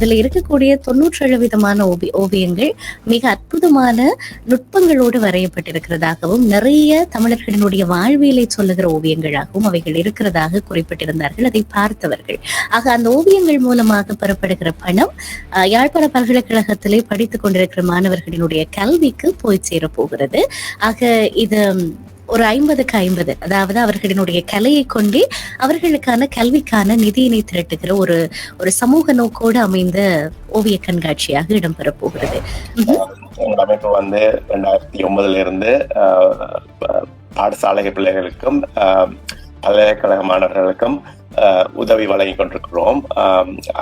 அதுல இருக்கக்கூடிய 97 ஓவியங்கள் மிக அற்புதமான நுட்பங்களோடு வரையப்பட்டிருக்கிறதாகவும் நிறைய தமிழர்களினுடைய வாழ்வியலை சொல்லுகிற ஓவியங்களாகவும் அவைகள் இருக்கிறதாக குறிப்பிட்டிருந்தார்கள் அதை பார்த்தவர்கள். ஆக அந்த ஓவியங்கள் மூலமாக பெறப்படுகிற பணம் யாழ்ப்பாண பல்கலைக்கழகத்திலே படித்துக் கொண்டிருக்கிற மாணவர்களினுடைய கல்விக்கு போய் சேரப்போகிறது. ஆக இது ஒரு 50க்கு 50, அதாவது அவர்களினுடைய கலையை கொண்டே அவர்களுக்கான கல்விக்கான நிதியினை திரட்டுகிற ஒரு ஒரு சமூக நோக்கோடு அமைந்த ஓவிய கண்காட்சியாக இடம்பெற போகிறது. எங்கள் அமைப்பு 2009 இருந்து பாடசாலை பிள்ளைகளுக்கும் பல்கலைக்கழக மாணவர்களுக்கும் உதவி வழங்கி கொண்டிருக்கிறோம்.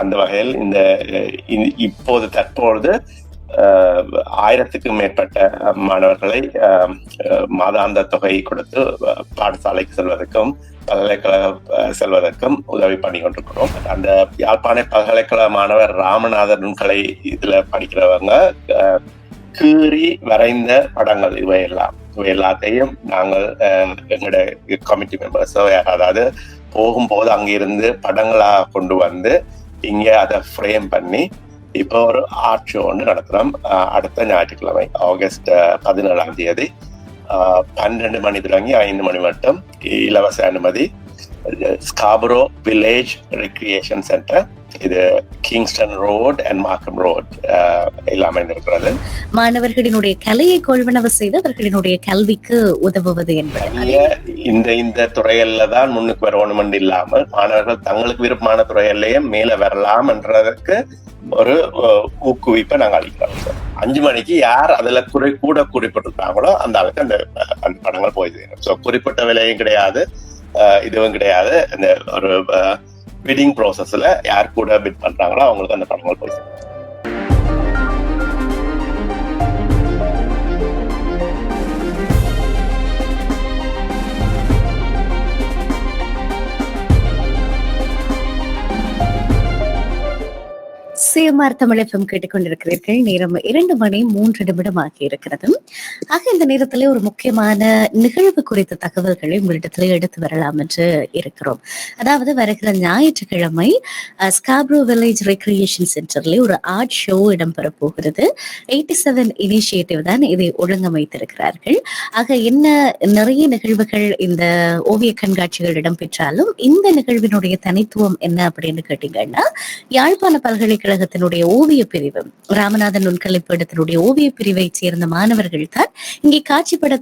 அந்த வகையில் இப்போது தற்பொழுது 1000க்கும் மேற்பட்ட மாணவர்களை மாதாந்த தொகை கொடுத்து பாடசாலைக்கு செல்வதற்கும் பல்கலைக்கழகம் செல்வதற்கும் உதவி பண்ணி கொண்டிருக்கிறோம். அந்த யாழ்ப்பாண பல்கலைக்கழக மாணவர் ராமநாதன் நுண்கலை இதுல படிக்கிறவங்க கீறி வரைந்த படங்கள் இவை எல்லாத்தையும் நாங்கள் எங்களோட கமிட்டி மெம்பர்ஸோ அதாவது போகும்போது அங்கிருந்து படங்களா கொண்டு வந்து இங்க அதை ஃப்ரேம் பண்ணி இப்போ ஒரு ஆர்ட் ஷோ ஒன்று நடத்துறோம். அடுத்த ஞாயிற்றுக்கிழமை ஆகஸ்ட் 17 12 மணி தொடங்கி 5 மணி மட்டும் இலவச அனுமதி. ஸ்காபரோ வில்லேஜ் ரெக்ரியேஷன் சென்டர், இது Kingston road and Markham road எல்லாமே இருக்கிறது. மாணவர்களினுடைய கலையை கொள்வனவு செய்து அவர்களினுடைய கல்விக்கு உதவுவது என்பது இந்த துறைகள்ல தான் முன்னுக்கு வரணும் இல்லாமல் மாணவர்கள் தங்களுக்கு விருப்பமான துறைகள்லயே மேல வரலாம் என்றதுக்கு ஒரு ஊக்குவிப்பை நாங்க அளிக்கிறோம். 5 மணிக்கு யார் அதுல கூட குறிப்பிட்டிருக்காங்களோ அந்த அளவுக்கு அந்த படங்கள் போய் சேரும். ஸோ குறிப்பிட்ட விலையும் கிடையாது, இதுவும் கிடையாது. அந்த ஒரு பிட்டிங் ப்ராசஸ்ல யார் கூட பிட் பண்றாங்களோ அவங்களுக்கு அந்த படங்கள் போய் சேரும். CMR தமிழ் FM கேட்டுக்கொண்டிருக்கிறீர்கள். நேரம் 2:03 ஆகி இருக்கிறது. ஆக இந்த நேரத்திலே ஒரு முக்கியமான நிகழ்வு குறித்த தகவல்களை உங்களிடத்திலே எடுத்து வரலாம் என்று இருக்கிறோம். அதாவது வருகிற ஞாயிற்றுக்கிழமை ஸ்காப்ரோ வில்லேஜ் ரெக்ரியேஷன் சென்டர்ல ஒரு ஆர்ட் ஷோ இடம்பெற போகிறது. 87 இனிஷியேட்டிவ் தான் இதை ஒழுங்கமைத்திருக்கிறார்கள். ஆக என்ன நிறைய நிகழ்வுகள் இந்த ஓவிய கண்காட்சிகள் இடம்பெற்றாலும் இந்த நிகழ்வினுடைய தனித்துவம் என்ன அப்படின்னு கேட்டீங்கன்னா, யாழ்ப்பாண பல்கலைக்கழகத்தினுடைய ஓவிய பிரிவு ராமநாதன் நுண்கலைப்பீடத்தினுடைய ஓவிய பிரிவை சேர்ந்த மாணவர்கள் தான் இங்கே காட்சிப்பட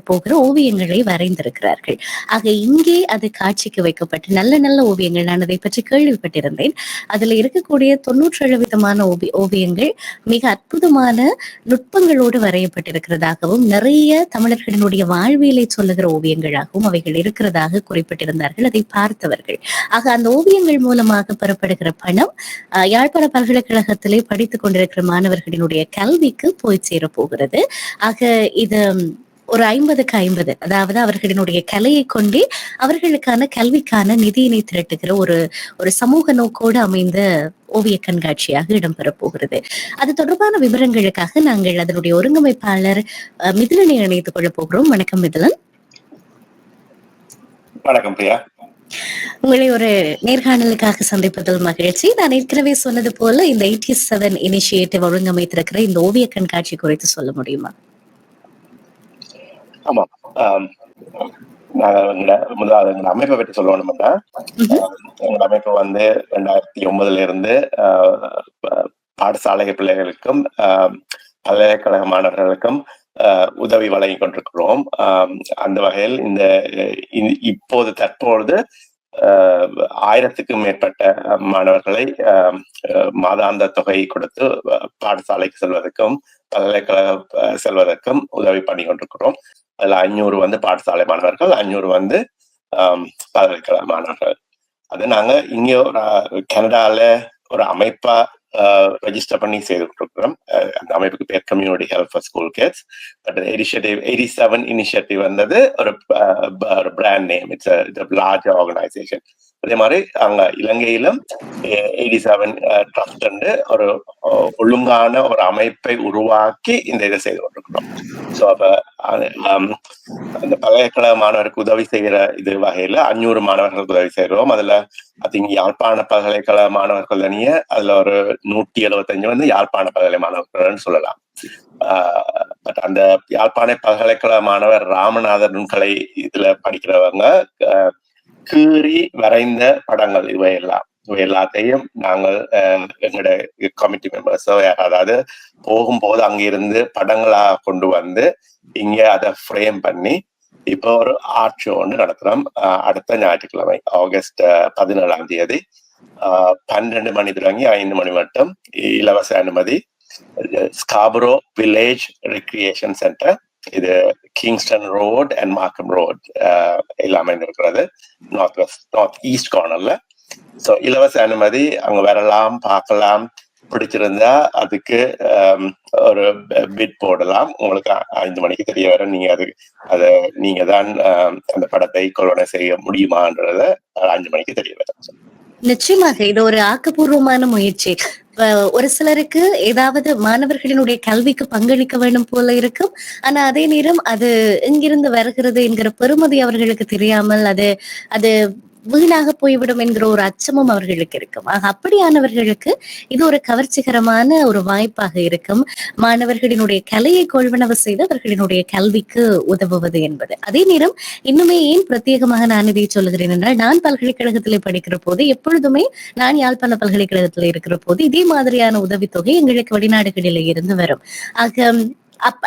போகிற ஓவியங்களை வரைந்திருக்கிறார்கள். ஆக இங்கே அது காட்சிக்கு வைக்கப்பட்டு நல்ல நல்ல ஓவியங்கள், நான் அதை பற்றி கேள்விப்பட்டிருந்தேன். அதுல இருக்கக்கூடிய 97 ஓவியங்கள் மிக அற்புதமான நுட்பங்களோடு வரையப்பட்டிருக்கிறதாகவும் நிறைய தமிழர்களினுடைய வாழ்வியலை சொல்லுகிற ஓவியங்களாகவும் அவைகள் இருக்கிறதாக குறிப்பிட்டிருந்தார்கள் அதை பார்த்தவர்கள். ஆக அந்த ஓவியங்கள் மூலமாக பெறப்படுகிற பணம் யாழ்ப்பாண பல்கலைக்கழகத்திலே படித்துக் கொண்டிருக்கிற மாணவர்களினுடைய கல்விக்கு போய் சேரப்போகிறது. ஆக இது ஒரு 50க்கு 50, அதாவது அவர்களினுடைய கலையை கொண்டே அவர்களுக்கான கல்விக்கான நிதியினை திரட்டுகிற ஒரு ஒரு சமூக நோக்கோடு அமைந்த ஓவிய கண்காட்சியாக இடம்பெற போகிறது. அது தொடர்பான விவரங்களுக்காக நாங்கள் அதனுடைய ஒருங்கமைப்பாளர் மிதுலனை இணைத்துக் கொள்ள போகிறோம். வணக்கம் மிதுலன். வணக்கம் பிரியா. உங்களை ஒரு நேர்காணலுக்காக சந்திப்பதில் மகிழ்ச்சி. நான் ஏற்கனவே சொன்னது போல இந்த 87 இனிஷியேட்டிவ் ஒழுங்கமைத்திருக்கிற இந்த ஓவிய கண்காட்சி குறித்து சொல்ல முடியுமா? ஆமா, முதலாவது எங்க அமைப்பை பற்றி சொல்லணும்னா, எங்க அமைப்பு 2009 இருந்து பாடசாலை பிள்ளைகளுக்கும் பல்கலைக்கழக மாணவர்களுக்கும் உதவி வழங்கி கொண்டிருக்கிறோம். அந்த வகையில் இப்போது தற்பொழுது 1000க்கும் மேற்பட்ட மாணவர்களை மாதாந்த தொகை கொடுத்து பாடசாலைக்கு செல்வதற்கும் பல்கலைக்கழகம் செல்வதற்கும் உதவி பண்ணி கொண்டிருக்கிறோம். அதுல 500 பாடசாலை மாணவர்கள், 500 பல்கலைக்கழக மாணவர்கள். அது நாங்க இங்க கனடால ஒரு அமைப்பா ரெஜிஸ்டர் பண்ணி செய்து கொடுக்கிறோம். அந்த அமைப்புக்கு பேர் community help for school kids. But 87 initiative ஒரு brand name. It's large organisation. அதே மாதிரி அங்க இலங்கையிலும் 87 ட்ரஸ்ட் ஒரு ஒழுங்கான ஒரு அமைப்பை உருவாக்கி இந்த இதை செய்து கொண்டிருக்கிறோம். ஸோ அப்ப அந்த பல்கலைக்கழக மாணவருக்கு உதவி செய்கிற இது வகையில 500 மாணவர்களுக்கு உதவி செய்கிறோம். அதுல யாழ்ப்பாண பல்கலைக்கழக மாணவர்கள் தனிய அதுல ஒரு 175 யாழ்ப்பாண பல்கலை மாணவர்கள்னு சொல்லலாம். பட் அந்த யாழ்ப்பாண பல்கலைக்கழக மாணவர் ராமநாதன் நுண்கலை இதுல படிக்கிறவங்க கீறி வரைந்த படங்கள் இவை எல்லாத்தையும் நாங்கள் எங்களோட கமிட்டி மெம்பர்ஸோ அதாவது போகும்போது அங்கிருந்து படங்களா கொண்டு வந்து இங்க அதை ஃப்ரேம் பண்ணி இப்போ ஒரு ஆர்ட் ஷோ ஒன்று நடத்துறோம். அடுத்த ஞாயிற்றுக்கிழமை ஆகஸ்ட் 17 12 மணி தொடங்கி 5 மணி மட்டும் இலவச அனுமதி. ஸ்காபரோ வில்லேஜ் ரெக்ரியேஷன் சென்டர், இது Kingston road and Markham road எல்லாமே இருக்கிறது, நார்த் ஈஸ்ட் கார்னர்ல. ஸோ இலவச அனுமதி, அங்க வரலாம், பார்க்கலாம். பிடிச்சிருந்தா அதுக்கு ஒரு பிட் போடலாம். உங்களுக்கு 5 மணிக்கு தெரிய வரும் நீங்க அதை நீங்க தான் அந்த படத்தை கொள்வனை செய்ய முடியுமான்றத 5 மணிக்கு தெரிய வரும். நிச்சயமாக இது ஒரு ஆக்கப்பூர்வமான முயற்சி. ஒரு சிலருக்கு ஏதாவது மாணவர்களினுடைய கல்விக்கு பங்களிக்க வேண்டும் போல இருக்கும். ஆனா அதே நேரம் அது எங்கிருந்து வருகிறது என்கிற பெருமதி அவர்களுக்கு தெரியாமல் அது வீணாக போய்விடும் என்கிற ஒரு அச்சமும் அவர்களுக்கு இருக்கும். ஆக அப்படியானவர்களுக்கு இது ஒரு கவர்ச்சிகரமான ஒரு வாய்ப்பாக இருக்கும். மாணவர்களினுடைய கலையை கொள்வனவு செய்து அவர்களினுடைய கல்விக்கு உதவுவது என்பது. அதே நேரம் இன்னுமே ஏன் பிரத்யேகமாக நான் இதை சொல்லுகிறேன் என்றால், நான் பல்கலைக்கழகத்திலே படிக்கிற போது எப்பொழுதுமே நான் யாழ்ப்பாண பல்கலைக்கழகத்தில் இருக்கிற போது இதே மாதிரியான உதவித்தொகை எங்களுக்கு வெளிநாடுகளிலே இருந்து வரும். ஆக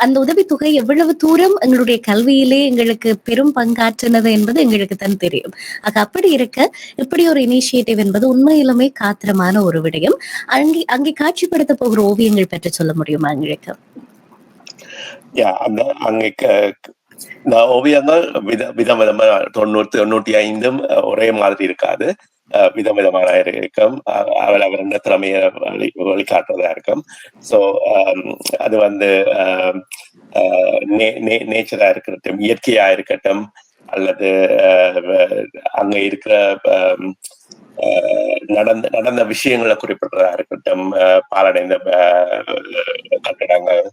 அந்த உதவித்தொகை எவ்வளவு தூரம் எங்களுடைய கல்வியிலே எங்களுக்கு பெரும் பங்காற்றினது என்பது எங்களுக்கு தான் தெரியும். ஆக அப்படி இருக்க இப்படி ஒரு இனிஷியேட்டிவ் என்பது உண்மையிலுமே காத்திரமான ஒரு விடயம். அங்கே காட்சிப்படுத்த போகிற ஓவியங்கள் பற்றி சொல்ல முடியுமா எங்களுக்கு? இந்த ஓவியங்கள் விதவிதமா 95 ஒரே மாதிரி இருக்காது, விதவிதமான இருக்கும். அவர் திறமைய வழிகாட்டுறதா இருக்கும். ஸோ அது நேச்சரா இருக்கட்டும், இயற்கையா இருக்கட்டும், அல்லது அங்க இருக்கிற நடந்த விஷயங்களை குறிப்பிடுறதா இருக்கட்டும், பாலடைந்த கட்டடங்கள்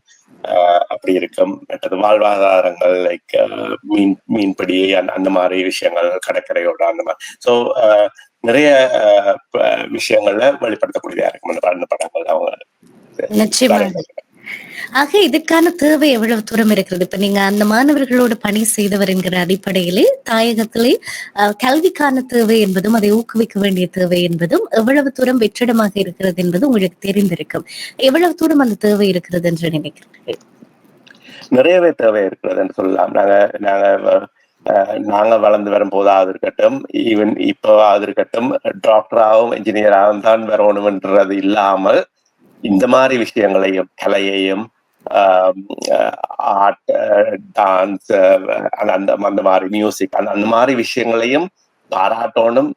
அப்படி இருக்கும், மற்றது வாழ்வாதாரங்கள் லைக் மீன்பிடி அந்த மாதிரி விஷயங்கள், கடற்கரையோட அந்த மாதிரி. ஸோ நிறைய விஷயங்கள்ல வெளிப்படுத்தக்கூடியதா இருக்கும் அந்த படங்கள் அவங்க. நிச்சயமாக. ஆக இதுக்கான தேவை எவ்வளவு தூரம் இருக்கிறது? இப்ப நீங்க அந்த மாணவர்களோட பணி செய்தவர் என்கிற அடிப்படையிலே தாயகத்திலே கல்விக்கான தேவை என்பதும் அதை ஊக்குவிக்க வேண்டிய தேவை என்பதும் எவ்வளவு தூரம் வெற்றிடமாக இருக்கிறது என்பது உங்களுக்கு தெரிந்திருக்கும். எவ்வளவு தூரம் அந்த தேவை இருக்கிறது என்று நினைக்கிறீர்கள்? நிறையவே தேவை இருக்கிறது என்று சொல்லலாம். நாங்க வளர்ந்து வரும் போதாவது இருக்கட்டும், ஈவன் இப்போவாவது இருக்கட்டும், டாக்டராகவும் என்ஜினியராகவும் தான் வரணும்ன்றது இல்லாமல் இந்த மாதிரி விஷயங்களையும், கலையையும், ஆர்ட், டான்ஸ், அந்த மாதிரி மியூசிக், அந்த மாதிரி விஷயங்களையும் பாராட்டணும்,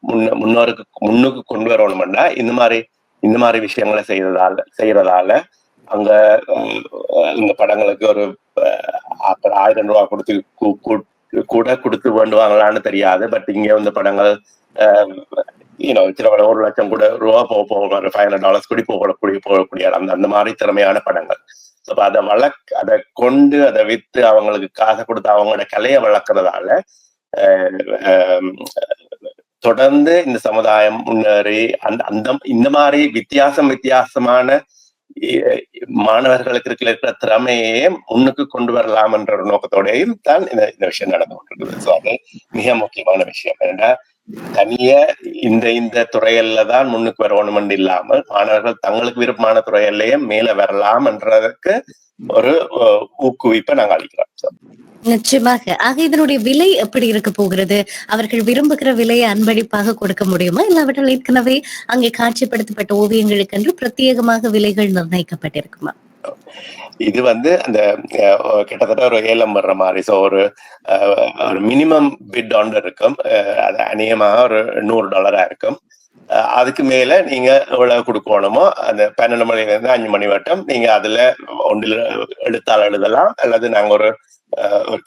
முன்னுக்கு கொண்டு வரணும்னா இந்த மாதிரி விஷயங்களை செய்யறதால அங்க இந்த படங்களுக்கு ஒரு 1000 ரூபா கொடுத்து வேண்டுவாங்களான்னு தெரியாது. பட் இங்க வந்து படங்கள் சில 1 லட்சம் கூட ரூபா $500 கூடி போகக்கூடிய அந்த மாதிரி திறமையான படங்கள். அதை கொண்டு அதை வித்து அவங்களுக்கு காசை கொடுத்து அவங்களோட கலையை வளர்க்கறதால தொடர்ந்து இந்த சமுதாயம் முன்னேறி இந்த மாதிரி வித்தியாசமான மாணவர்களுக்கு இருக்கிற திறமையே முன்னுக்கு கொண்டு வரலாம் என்ற ஒரு நோக்கத்தோடையும் தான் இந்த விஷயம் நடந்து கொண்டிருக்குது. ஸோ அது மிக முக்கியமான விஷயம். ஏன்னா தனிய இந்த துறையில தான் முன்னுக்கு வரணும் இல்லாமல் மாணவர்கள் தங்களுக்கு விருப்பமான துறையிலேயே மேல வரலாம் என்றதுக்கு ஒரு ஊக்குவிப்பை நாங்க அளிக்கிறோம். நிச்சயமாக. ஆக இதனுடைய விலை எப்படி இருக்க போகிறது? அவர்கள் விரும்புகிற விலையை அன்பளிப்பாக கொடுக்க முடியுமா? இல்லாவிட்டால் ஏற்கனவே அங்கே காட்சிப்படுத்தப்பட்ட ஓவியங்களுக்கு என்று பிரத்யேகமாக விலைகள் நிர்ணயிக்கப்பட்டிருக்குமா? இது அந்த கிட்டத்தட்ட ஒரு ஏலம் வர்ற மாதிரி. ஸோ ஒரு மினிமம் பிட் ஒன்று இருக்கும், அது அநேகமாக ஒரு $100 இருக்கும். அதுக்கு மேல நீங்க எவ்வளவு கொடுக்கணுமோ அந்த 12 மணில இருந்து 5 மணி வட்டம் நீங்க அதுல ஒன்றில் எழுத்தால் எழுதலாம், அல்லது நாங்க ஒரு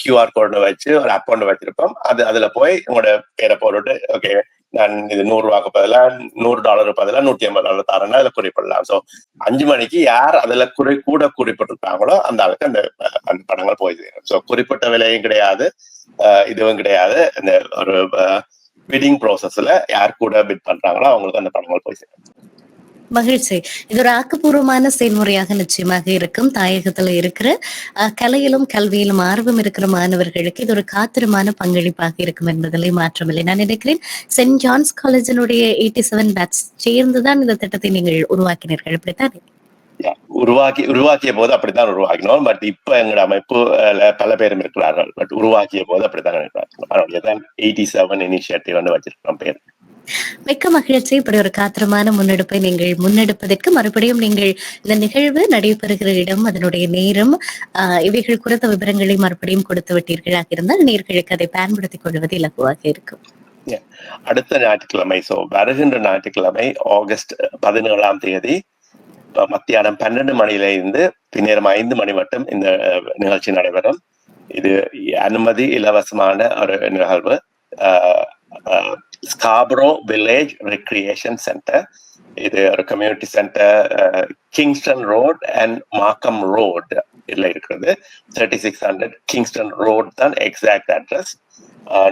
QR கோடு வச்சு ஒரு அக்கௌண்ட் வச்சிருப்போம். அதுல போய் உங்களோட பேரை போட்டுட்டு ஓகே நான் இது $100 பதிலா $100 பதிலா $150 தரேன்னா அதுல குறிப்பிடலாம். ஸோ 5 மணிக்கு யார் அதுல கூட குறிப்பிட்டிருக்காங்களோ அந்த ஆளுக்கு அந்த படங்கள் போய் சேரும். ஸோ குறிப்பிட்ட விலையும் கிடையாது, இதுவும் கிடையாது. இந்த ஒரு பிடிங் ப்ராசஸ்ல யார் கூட பிட் பண்றாங்களோ அவங்களுக்கு அந்த படங்கள் போய் சேரும். மகிழ்ச்சி. இது ஒரு ஆக்கப்பூர்வமான செயல்முறையாக நிச்சயமாக இருக்கும். தாயகத்துல இருக்கிற கலையிலும் கல்வியிலும் ஆர்வம் இருக்கிற மாணவர்களுக்கு இது ஒரு காத்திரமான பங்களிப்பாக இருக்கும் என்பதிலே மாற்றமில்லை. நான் நினைக்கிறேன் சென்ட் ஜான்ஸ் காலேஜினுடைய 87 பேட்ச் சேர்ந்துதான் இந்த திட்டத்தை நீங்கள் உருவாக்கினீர்கள், அப்படித்தானே? உருவாக்கிய போது அப்படித்தான் உருவாக்கினோம். பட் இப்ப எங்களோட அமைப்பு பல பேரும் இருக்கிறார்கள். பட் உருவாக்கிய போது அப்படித்தான் இருக்கிறார்கள். 87 இனிஷியேட்டிவ் வச்சிருக்கோம் பேர். மிக்க மகிழ்ச்சி. இப்படி ஒரு காத்திரமான முன்னெடுப்பை நீங்கள் முன்னெடுப்பதற்கு மறுபடியும் நீங்கள் இந்த நிகழ்வு நடைபெறுகிற இடம், அதனுடைய நேரம், இவைகள் குறித்த விவரங்களை மறுபடியும் கொடுத்து விட்டீர்களாக இருந்தால் நேர்களுக்கு அதை பயன்படுத்திக் கொள்வது இலகுவாக இருக்கும். அடுத்த ஞாயிற்றுக்கிழமை, வருகின்ற ஞாயிற்றுக்கிழமை ஆகஸ்ட் 17 மத்தியானம் 12 மணியில இருந்து பின்னேரம் 5 மணி மட்டும் இந்த நிகழ்ச்சி நடைபெறும். இது அனுமதி இலவசமான ஒரு நிகழ்வு. ஸ்காபரோ வில்லேஜ் ரெக்ரியேஷன் சென்டர், இது ஒரு community centre, Kingston road and Markham road இதுல இருக்கிறது. 3600 கிங்ஸ்டன் ரோட் தான் exact address.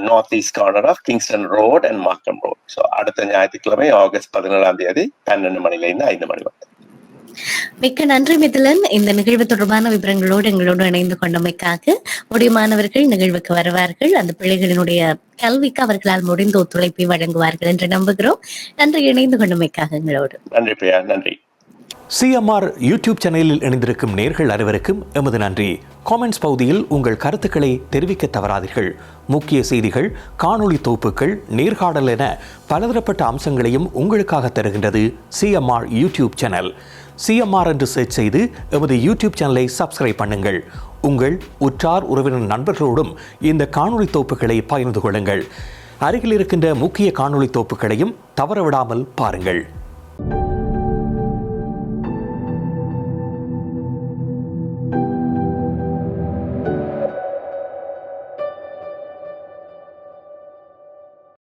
North east corner of Kingston road and Markham road. So அடுத்த ஞாயிற்றுக்கிழமை ஆகஸ்ட் 17 12 மணில இருந்து 5 மணி வரை. மிக்க நன்றி மிதிலன். இந்த நிகழ்வு தொடர்பான விவரங்களோடு எங்களோடு இணைந்து கொண்டமைக்காக. முடியுமானவர்கள் நிகழ்வுக்கு வருவார்கள், அந்த பிள்ளைகளினுடைய கல்விக்கு அவர்களால் முடிந்த ஒத்துழைப்பை வழங்குவார்கள் என்று நம்புகிறோம். நன்றி இணைந்து கொண்டமைக்காக எங்களோடு. நன்றி பிரியா. நன்றி. CMR யூடியூப் சேனலில் இணைந்திருக்கும் நேர்கள் அனைவருக்கும் எமது நன்றி. காமெண்ட்ஸ் பகுதியில் உங்கள் கருத்துக்களை தெரிவிக்க தவறாதீர்கள். முக்கிய செய்திகள், காணொளி தொகுப்புகள், நேர்காணல் என பலதரப்பட்ட அம்சங்களையும் உங்களுக்காக தருகின்றது CMR யூடியூப் சேனல். CMR என்று சர்ச் செய்து எமது யூடியூப் சேனலை சப்ஸ்கிரைப் பண்ணுங்கள். உங்கள் உற்றார் உறவினர் நண்பர்களோடும் இந்த காணொளி தொகுப்புகளை பகிர்ந்து கொள்ளுங்கள். அருகில் இருக்கின்ற முக்கிய காணொளி தொகுப்புகளையும் தவறவிடாமல் பாருங்கள்.